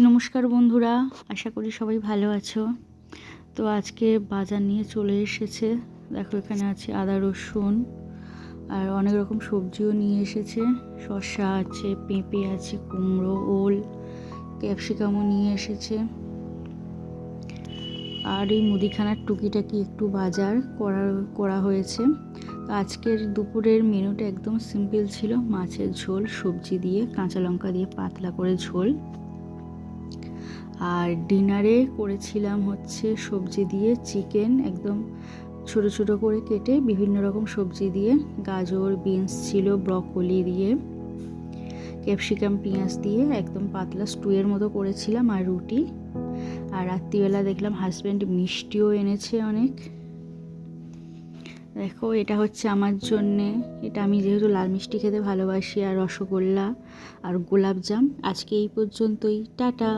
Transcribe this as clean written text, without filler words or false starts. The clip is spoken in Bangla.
নমস্কার বন্ধুরা, আশা করি সবাই ভালো আছো। তো আজকে বাজার নিয়ে চলে এসেছে। দেখো এখানে আছে আদা রসুন আর অনেক রকম সবজিও নিয়ে এসেছে। শসা আছে, পেঁপে আছে, কুমড়ো, ওল, ক্যাপসিকামও নিয়ে এসেছে। আর এই মুদিখানার টুকিটাকি একটু বাজার করা হয়েছে। তো আজকের দুপুরের মেনুটা একদম সিম্পল ছিল, মাছের ঝোল, সবজি দিয়ে, কাঁচা লঙ্কা দিয়ে পাতলা করে ঝোল। আর ডিনারে করেছিলাম হচ্ছে সবজি দিয়ে চিকেন, একদম ছোট ছোট করে কেটে বিভিন্ন রকম সবজি দিয়ে, গাজর, বিনস ছিল, ব্রকলি দিয়ে, ক্যাপসিকাম, পেঁয়াজ দিয়ে একদম পাতলা স্টুয়ের মতো করেছিলাম, আর রুটি। আর রাত্রিবেলা দেখলাম হাজব্যান্ড মিষ্টিও এনেছে অনেক। দেখো এটা হচ্ছে আমার জন্যে, এটা আমি যেহেতু লাল মিষ্টি খেতে ভালোবাসি, আর রসগোল্লা আর গোলাপজাম। আজকে এই পর্যন্তই, টাটা।